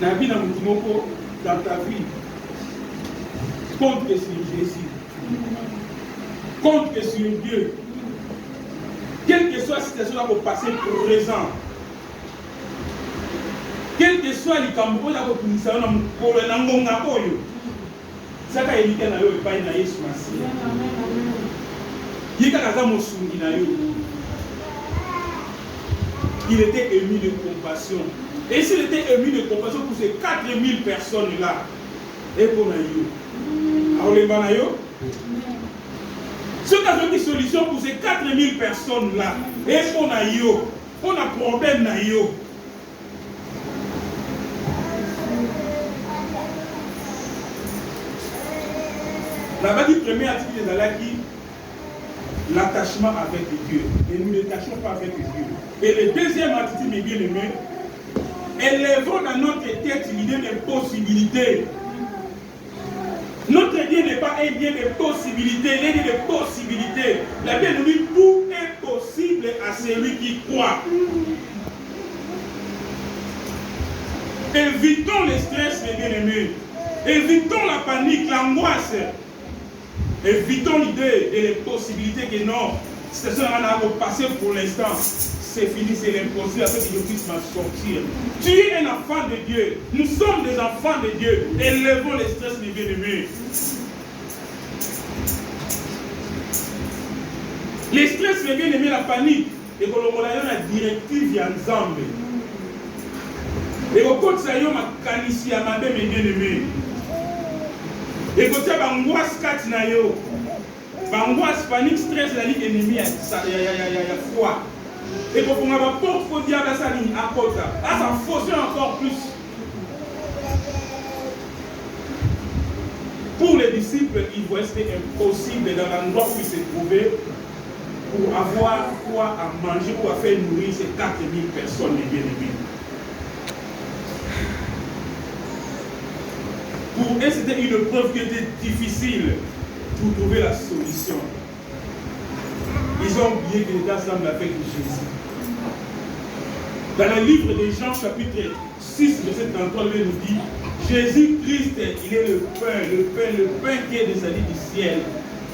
dans ta vie, compte que sur Jésus. Compte que sur Dieu. Quelle que soit la situation là pour passer présent. Quel que soit les camps, là pour nous ça pour le nangonga koyo. Ça ka éviter na yo pas na Yesu Masi. Yika kaza mosungi na yo. Il était ému de compassion. Et s'il était ému de compassion pour ces 4000 personnes là, et pour Nayo. Ce qui a une solution pour ces 4000 personnes là, et pour Nayo, on a problème Nayo. La base du premier article de Zalaki, l'attachement avec Dieu. Et nous ne tâchons pas avec Dieu. Et le deuxième attitude, mes bien-aimés, élevons dans notre tête l'idée des possibilités. Notre Dieu n'est pas un Dieu de possibilités, il est Dieu de possibilités. La Bible nous dit tout est possible à celui qui croit. Évitons le stress, mes bien-aimés. Évitons la panique, l'angoisse. Évitons l'idée et les possibilités que non, c'est ça qu'on a passé pour l'instant. C'est fini, c'est l'impossible afin que je puisse m'en sortir. Tu es un enfant de Dieu. Nous sommes des enfants de Dieu. Élevons les stress, mes bien-aimés. Les stress, mes bien-aimés, la panique. Et que l'on a la directive ensemble. Et au côté de ça, il y a ma canicie à ma mes bien-aimés. Et quand tu as l'angoisse, l'angoisse, panique, stress, la ligne ennemie, il y a foi. Et quand on a la porte, il faut dire à sa ligne à côté. Là, ça fausse encore plus. Pour les disciples, il voit c'était impossible dans l'endroit où ils se trouvaient pour avoir quoi à manger, pour faire nourrir ces 4000 personnes, les bien-aimés. Pour eux, c'était une preuve qui était difficile pour trouver la solution. Ils ont oublié qu'ils étaient ensemble avec Jésus. Dans le livre de Jean, chapitre 6, verset 33, il nous dit Jésus-Christ, il est le pain qui est descendu du ciel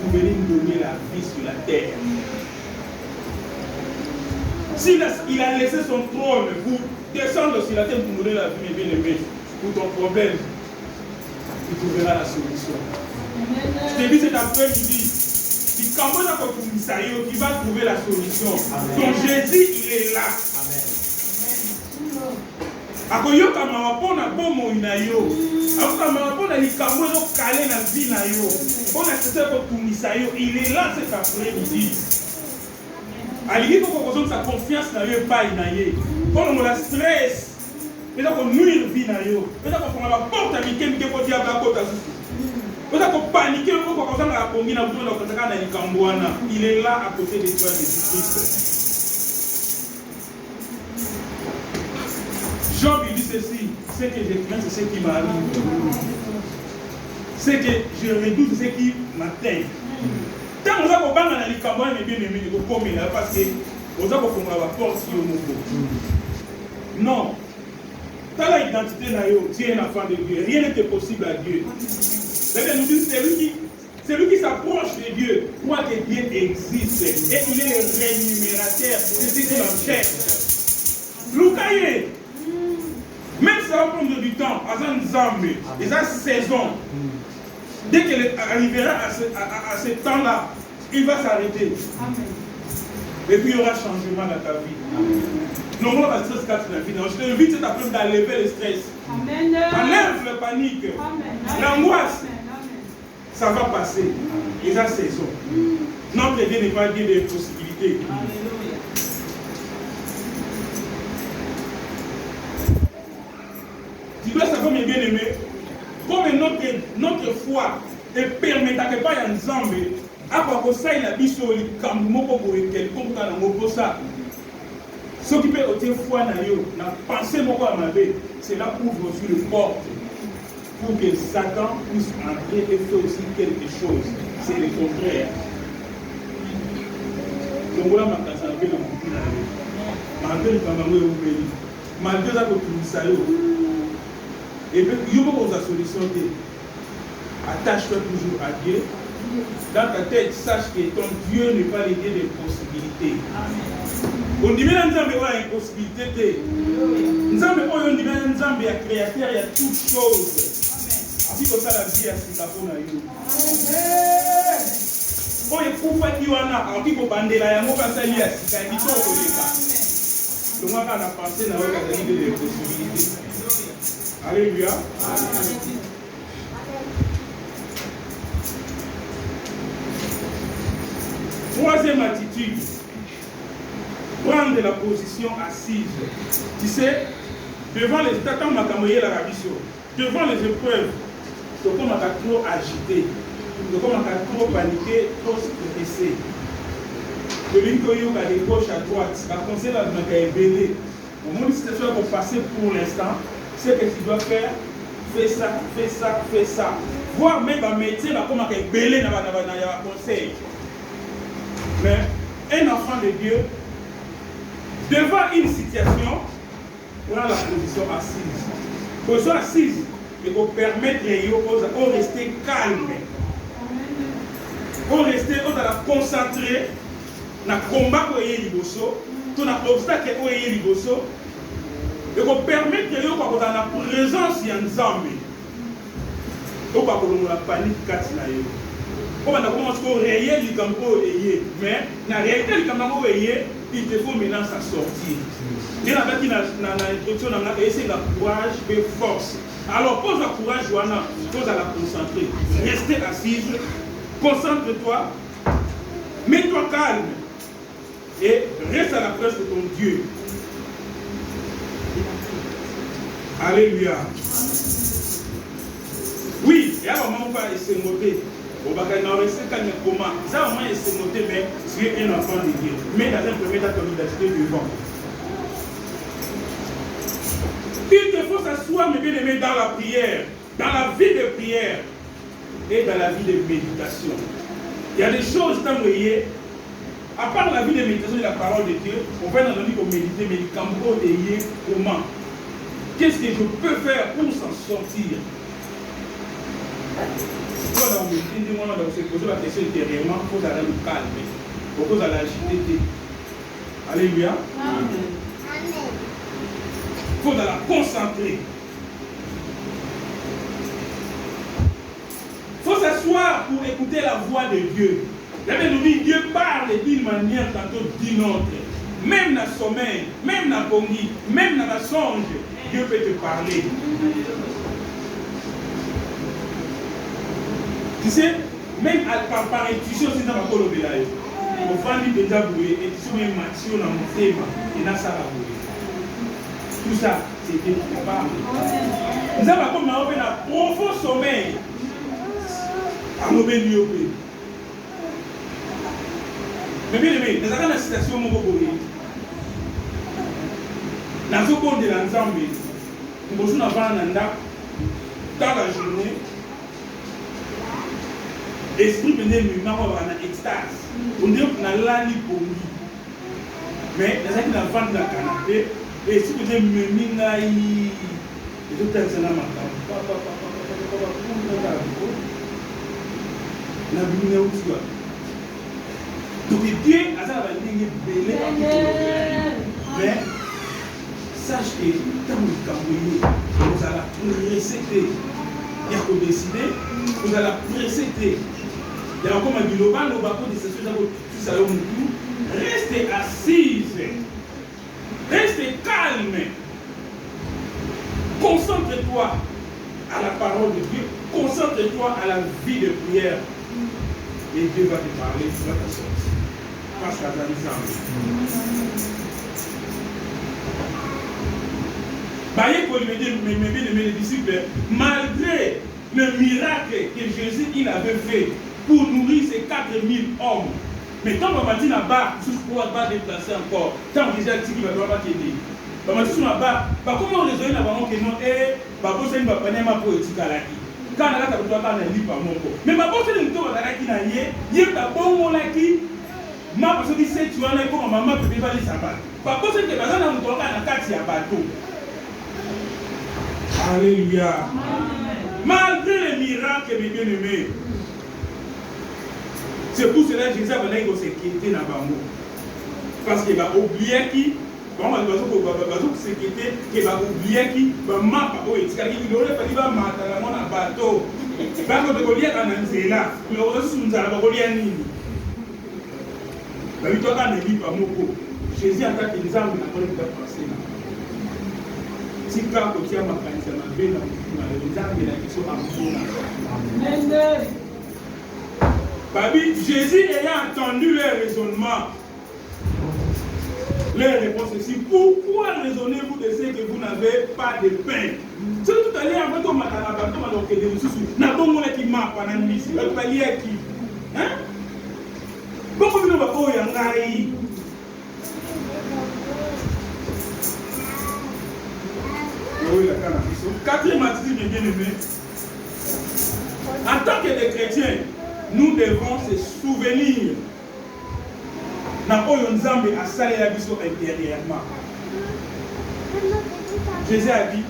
pour venir nous donner la vie sur la terre. S'il a laissé son trône pour descendre sur la terre pour nous donner la vie, bien aimé, pour ton problème, tu trouveras la solution. Je te dis cet après-midi, si tu vas trouver la solution. Ton Jésus, il est là. Akoyoka mawapona bomo inayo. Akoyoka mawapona likambo yo kale na vie na yo. On a cessé de kumisa yo. Il est là cet après-midi. Aligi ko ko sa confiance na yo pa inaye. Pour la stress. Mais ça qu'on nuire vie na yo. Mais ça qu'on fera la porte à Mikem qui ko dia ba kota susu. Mais ça qu'on paniquer ko ko ça na kongi na buto na kotaka na likambo wana. Il est là à côté de toi Jésus-Christ. Job il dit ceci, ce que je crains, c'est ce qui m'arrive. Ce que je redoute, c'est ce qui m'atteint. Quand on a compris dans les campagnes, mais bien aimé, il faut comme là parce que on a compris la porte sur le mot. Non. Tu as l'identité, tu es un enfant de Dieu. Rien n'est possible à Dieu. La Bible nous dit celui qui s'approche de Dieu croit que Dieu existe. Et il est le rémunérateur de ceux qui l'enchaînent. Loukaye. Même si ça va prendre du temps, à un Zambé, et sa saison, dès qu'elle arrivera à ce temps-là, il va s'arrêter. Et puis il y aura changement dans ta vie. Non, on va stress 4 dans la vie. Je t'invite cet après-midi à lever le stress. Enlève la panique, l'angoisse. Ça va passer. Et sa saison. Notre Dieu n'est pas Dieu des possibilités. Tu dois savoir, mes bien-aimés, comme notre foi ne permet pas ensemble, à quoi que ça il a dit sur les camps, quelconque dans le mot ça. Ce qui peut être foi n'a pensé à ma vie, cela ouvre aussi le porte pour que Satan puisse entrer et faire aussi quelque chose. C'est le contraire. Donc voilà ma casa, ma gueule, ma gueule, ma gueule, Et bien, il y a une solution. Attache-toi toujours à Dieu. Dans ta tête, sache que ton Dieu n'est pas l'idée des possibilités. On dit bien que nous avons une possibilité. Nous avons une créateur, il y a toutes choses. Ainsi que ça, la vie, c'est la bonne. Quand il faut faire qu'il y a un petit peu de bandela, il y a un peu de lié à ce qu'il y a un peu donc, on a pensé dans l'idée des possibilités. Alléluia. Troisième attitude, prendre la position assise. Tu sais, devant les états, quand on a la rabbisson, devant les épreuves, c'est comme on a trop agité, c'est comme on a trop paniqué, trop stressé. De l'une à gauche à droite, la conseil là, on a éveillé. Au moment où c'est ça pour passer pour l'instant, c'est que tu dois faire, fais ça, fais ça, fais ça. Voir même un métier, là, comme on a éveillé dans le conseil. Mais un enfant de Dieu, devant une situation, prend la position assise. Position assise, il faut permettre de rester calme. Pour rester, on doit concentrer dans le combat que est liboso, tout l'obstacle que est liboso, et qu'on permettre que dans la présence de Nzambe. On va pas la panique quand il y a. On va commencer à rayer le campo mais la réalité du campo il te faut maintenant ça sortir. Et là dans l'introduction on a essayé de courage et force. Alors pose le courage Joanna, pose à la concentrer. Restez assise, concentre-toi, mets-toi calme et reste à la place de ton Dieu. Alléluia. Oui, et alors on va essayer de monter. On va rester calme comment. Ça, on va essayer de monter, mais c'est un enfant de Dieu. Mais dans un premier temps, comme il devant. Il te faut s'asseoir, mes bien-aimés, dans la prière, dans la vie de prière et dans la vie de méditation. Il y a des choses tant que à part la vie de méditation et la parole de Dieu, on va dans la vie pour méditer, mais quand on est comment? Qu'est-ce que je peux faire pour s'en sortir? Quand on se pose la question intérieurement, il faut aller le calme. Il faut aller agiter. Alléluia. Il faut la concentrer. Il faut s'asseoir pour écouter la voix de Dieu. La Bible nous dit Dieu parle d'une manière tantôt d'une autre. Même dans le sommeil, même dans le pongi, même dans la songe, Dieu peut te parler. Tu sais, même par intuition, c'est dans la parole de Dieu. On va lui déjà bouiller, et tu sais, même Mathieu dans mon thème, et dans ça, tout ça, c'est Dieu qui parle. Nous avons comme un profond sommeil. À mauvais lieu. Mais bien aimé, nous avons la citation de mon beau. Dans ce monde de l'ensemble, nous avons dans la journée. L'esprit venait nous en extase. On dit qu'on a l'ali pour lui. Mais dans ce qu'on a vendu dans le canapé, l'esprit venait me minaï. Et tout le temps, donc Dieu a ça va dire belé mais sache que quand vous camouillez, vous allez précéder. Il y a qu'on décider, vous allez précéder. Il y a encore un global, au bas de ces choses, restez assise, restez calme, concentre-toi à la parole de Dieu, concentre-toi à la vie de prière. Et Dieu va te parler, tu vas te sortir. Parce qu'à ta mission. Mes disciples, malgré le miracle que Jésus il avait fait pour nourrir ces 4000 hommes, mais quand on m'a dit là-bas, je ne pourrais pas déplacer encore, tant que déjà dit qu'il va pas t'aider. On m'a dit là-bas, comment on résout là-bas que non, c'est une banane pour étiqueter la vie. Quand on a la table, on a dit pas mon corps. Mais ma bosse est une tour à la qui n'a rien, il y a un bon mot qui ma personne dit c'est tu as un comme maman peut pas les savoir. Ma bosse est que dans un endroit à la carte il y a bateau. Alléluia. Malgré les miracles, mes bien-aimés, c'est pour cela que Jésus a venu s'inquiéter dans le monde. Parce qu'il va oublier qui, quand on va s'inquiéter, qu'il va oublier qui, va mapper, il aurait fallu va mater un bateau. Il va se lier en Anzela, il aurait sous un lier nini. La victoire n'a pas moko. Jésus a tant qu'ils ont pas passé. Si quand tu as ma canne, ma belle, les armes qui sont en Babi, Jésus ayant entendu leur raisonnement, leur réponse ici, pourquoi raisonnez-vous de ce que vous n'avez pas de pain? C'est tout à l'heure, avant de quatrième attitude, bien aimé, en tant que des chrétiens, nous devons se souvenir à saler la vie intérieurement. Jésus a dit,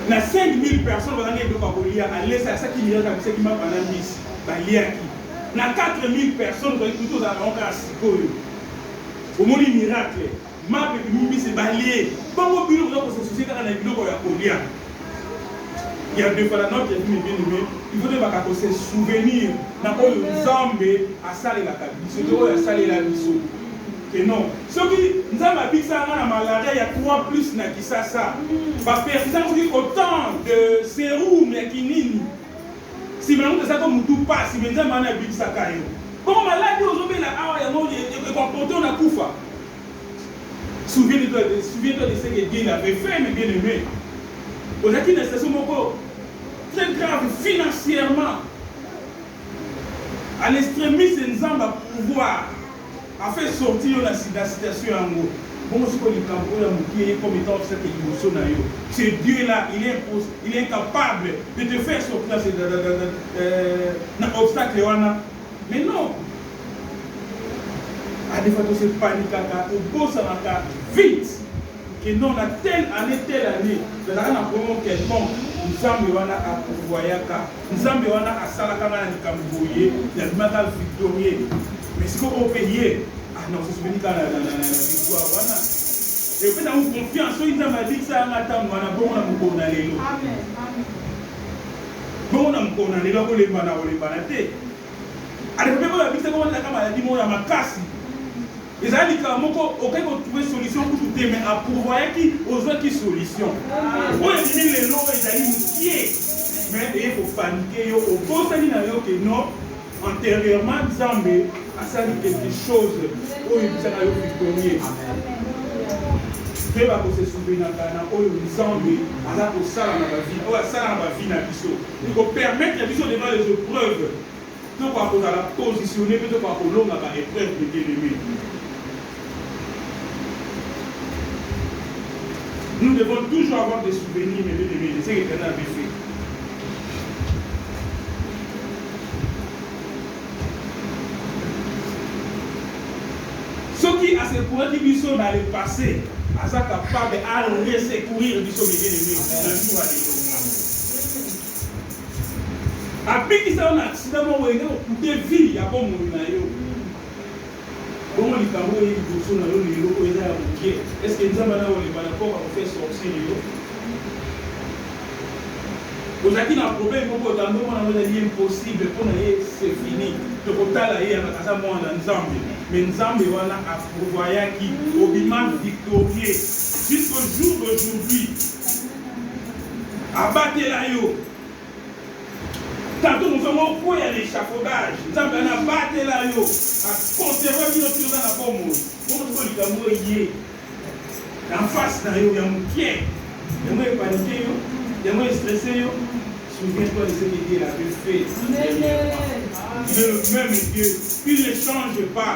il y a 5000 personnes qui ont laissé à 5 millions de qui m'a parlé il y a 4000 personnes qui ont été dans le monde miracle. Ma pépé c'est balayé. Bon, il y a deux fois la note qui est bien aimé. Il faut se souvenir d'un Zambé à saler la cabine. C'est à saler la mission. Et non. Ce qui nous a dit ça, il y a 3 plus qui ça. Parce que c'est autant de sérum qui nini. Si maintenant ça comme tout passe, si maintenant on a dit ça caillou. Comment maladie aujourd'hui là, il y a comporté on a koufa. Souviens-toi de ce que Dieu avait fait, mes bien-aimés. Vous avez une situation très grave financièrement. À l'extrémisme, nous avons pouvoir à faire sortir la situation en haut. Bon, comme étant cette émotion, ce Dieu-là, il est incapable de te faire sortir d'un obstacle. Mais non. À des fois, c'est panique, au beau ça va vite. Et non, à telle année, nous avons un moment quelconque, nous avons à pourvoyer, nous avons à Salakana, nous avons victorieux. Mais ce qu'on peut payer, non, c'est ce que dans la victoire. Et puis, dans confiance, ils ont dit que ça a été bon, on a les lots. Bon, on a les lots, on les banatés. Alors, on a dit que on a ma casse. Les amis, aucun trouver solution pour tout mais à pourvoir qui aux autres solution. On a dit les lots, les amis, mais il faut paniquer. Au beau salut que non, antérieurement, Zambé a sali quelque chose où il s'est victorieux. Il va se souvenir où Zambé a la vie dans la vie. Il faut permettre la vision devant les épreuves. Donc, on va la positionner, mais on va la épreuve de l'ennemi. Nous devons toujours avoir des souvenirs de ce que l'Éternel avait fait. Ceux qui, à ce point qui sont dans le passé, sont capables de secourir les bien-aimés dans le jour à l'époque. Après qu'ils ont un accident, ils ont coûté vie, il y a bon monde. Comment les Camerounais sont dans le est-ce que nous avons fait sortir vous avez un problème, c'est impossible pour nous, c'est fini. Le total est mais nous avons un pourvoyeur qui est obéissant victorieux jusqu'au jour d'aujourd'hui. Abattez la yo. Tantôt nous avons quoi à l'échafaudage. Nous avons abatté la yo. À conserver nos choses dans la pomme. Comment nous avons en face, il y a un pied. Il y a un paniqué, il y a un stressé. Souviens-toi de ce que Dieu avait fait. Il est le même Dieu. Il ne change pas.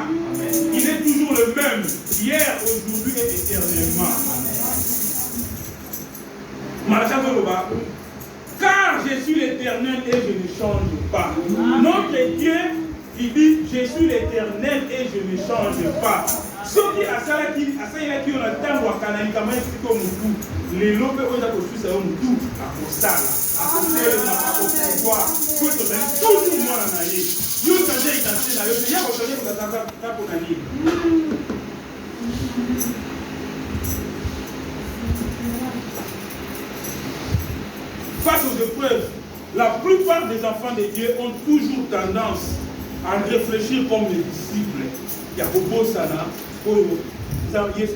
Il est toujours le même. Hier, aujourd'hui et éternellement. Car je suis l'Éternel et je ne change pas. Notre Dieu, il dit, je suis l'Éternel et je ne change pas. soki asalelaki yo na ntango akanalikama esika motu lelo mpe oyo eza kosusa yo motu akosala akotelema akopouvoir po tozali toujours mwana na ye yo change identité na yo te ya kochange kozazaka tako na ye. Face aux épreuves, la plupart des enfants de Dieu ont toujours tendance à réfléchir comme les disciples. Il y a beaucoup de ça, non? Je veux que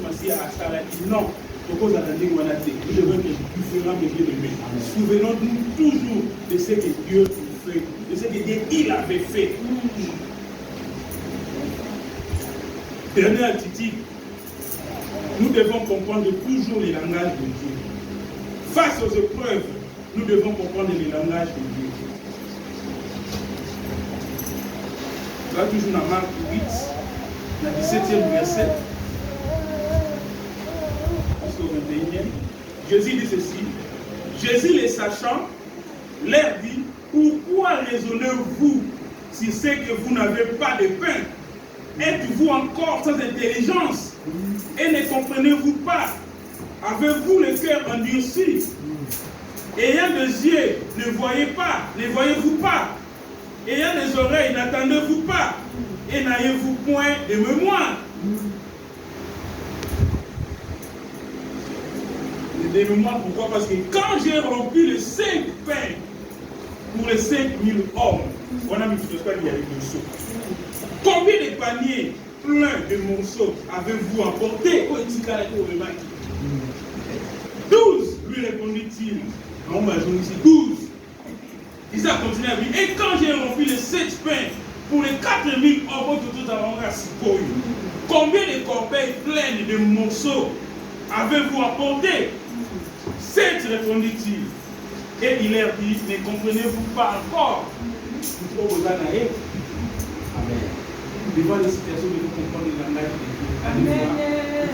tu feras mes bien-aimés. Souvenons-nous toujours de ce que Dieu fait, de ce que Dieu il avait fait. Dernière attitude, nous devons comprendre toujours les langages de Dieu. Face aux épreuves, nous devons comprendre les langages de Dieu. Là, toujours dans Marc 8, dans le 17e verset, jusqu'au 21e, Jésus dit ceci. Jésus les sachant, leur dit, pourquoi raisonnez-vous si c'est que vous n'avez pas de pain? Êtes-vous encore sans intelligence? Et ne comprenez-vous pas? Avez-vous le cœur endurci? Ayant des yeux, ne voyez pas, ne voyez-vous pas? Ayant des oreilles, n'attendez-vous pas? Et n'ayez-vous point de mémoire? De mémoire, pourquoi? Parce que quand j'ai rempli les 5 pains pour les 5000 hommes, on a mis tout ce qu'il y a avec le seau. Combien de paniers pleins de morceaux avez-vous apporté? 12, lui répondit-il. On va jouer ici 12. Il a continué à dire, et quand j'ai rempli les 7 pains pour les 4000 hommes, combien de corbeilles pleines de morceaux avez-vous apporté? 7, répondit-il. Et il leur dit, ne comprenez-vous pas encore? Amen. Devant les situations de nous comprendre le langage de Dieu.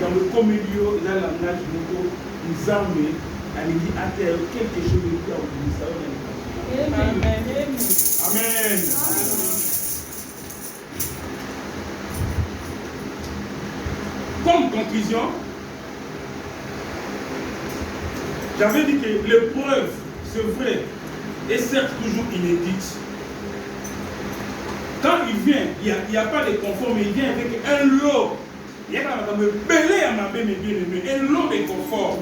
Dans le communion, dans le langage de Dieu, nous avons quelque chose de Dieu. Amen. Amen. Comme conclusion, j'avais dit que l'épreuve, c'est vrai, est certes toujours inédite. Quand il vient, il n'y a pas de confort, mais il vient avec un lot. Il y a un lot de confort.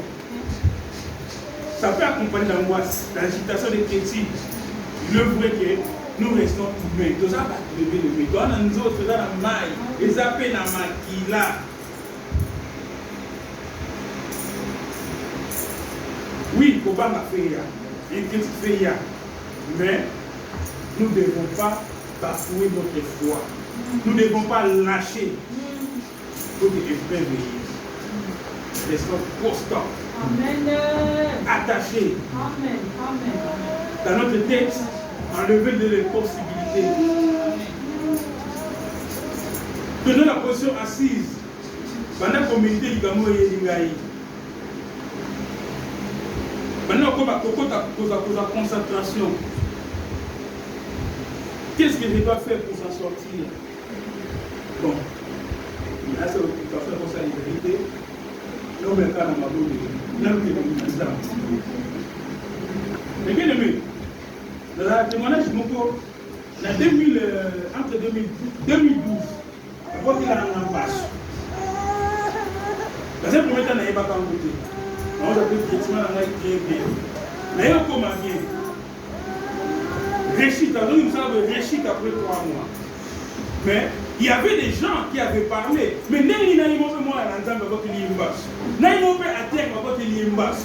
Ça peut accompagner l'angoisse, l'agitation des chrétiens. Il est vrai que nous restons humains. Nous avons levé le métier. Nous autres, nous avons maille. Les appels à maquilla. Oui, il faut pas faire. Il faut faire. Mais nous ne devons pas bafouer notre foi. Nous ne devons pas lâcher. Il faut que les restons constants. Amen. Attachés. Amen. Amen. Dans notre tête, enlever de l'impossibilité. Tenons la position assise. Pendant qu'on médite, il y a maintenant, on va la concentration. Qu'est-ce que je dois faire pour s'en sortir? Bon, là, c'est pour faire pour ça la vérité. Là, on met ça dans ma bouche. Là, on est dans le mais bien aimé, dans le témoignage, entre 2012, la fois qu'il a un passe. Dans ce premier temps, il n'y a pas qu'à côté. On a fait effectivement très bien. Mais on commence bien. Réchit, nous savons réchit après 3 mois. Mais il y avait des gens qui avaient parlé. Mais n'est-ce pas que moi, je n'ai pas de l'imbasse. N'est-ce pas que je n'ai pas de l'imbasse.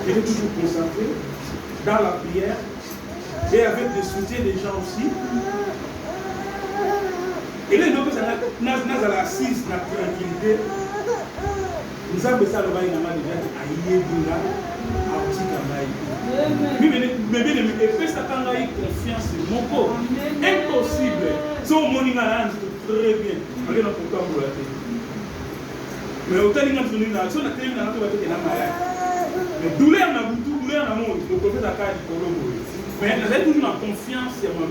J'étais toujours concentré dans la prière et avec le soutien des gens aussi. Et là, nous sommes assise dans la tranquillité. Nous avons ça le bail n'a pas déjà aïe bula à petit travail. Mais bien aimé, et fait ça quand il confiance mon corps. Impossible. Si on monte là, très bien. On est dans le temps pour la tête. Mais autant il y a une action, on a terminé dans la tête. Mais douleur n'a pas tout, douleur n'a pas tout. Le prophète a dit pour le mot. Mais nous avons toujours la confiance et nous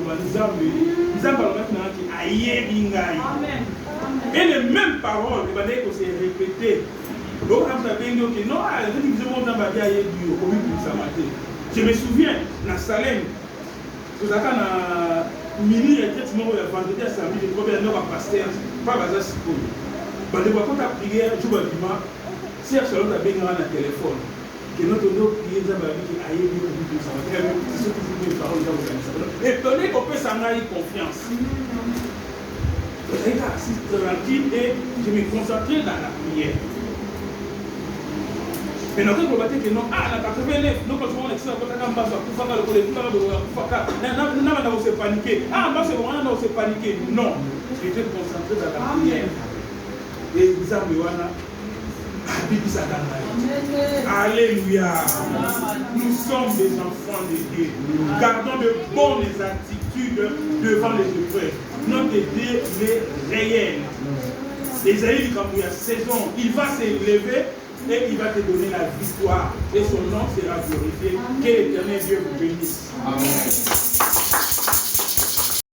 avons maintenant qui aïe bingaï. Amen. Et les mêmes paroles, il va dire que c'est répété. Donc, quand vous avez dit, ok, non, je me souviens, dans Salem, vous avez un mini traitement de la vendredi à samedi, je crois bien, un pasteur, pas bazar Sikoyo. Quand tu as prié, tu vas dire, si Charlotte a bien un téléphone, que notre nom prier, ça va dire qu'il y a eu ça va faire ce que vous pouvez parler dans vos et donner qu'on peut s'en avoir confiance. J'étais assis tranquille et je me concentrais dans la prière. Mais quand on va dire que non, ah, la 89, nous continuons à l'excellent, quand on va pour faire le collectif, on va se paniquer. Ah, on va se paniquer. Non, j'étais concentré dans la prière. Et vous avez alléluia. Nous sommes des enfants de Dieu. Gardons de bonnes attitudes devant les épreuves. Notre Dieu est réel. Esaïe, quand il y a 16 ans, il va s'élever et il va te donner la victoire. Et son nom sera glorifié. Que l'Éternel Dieu vous bénisse. Amen.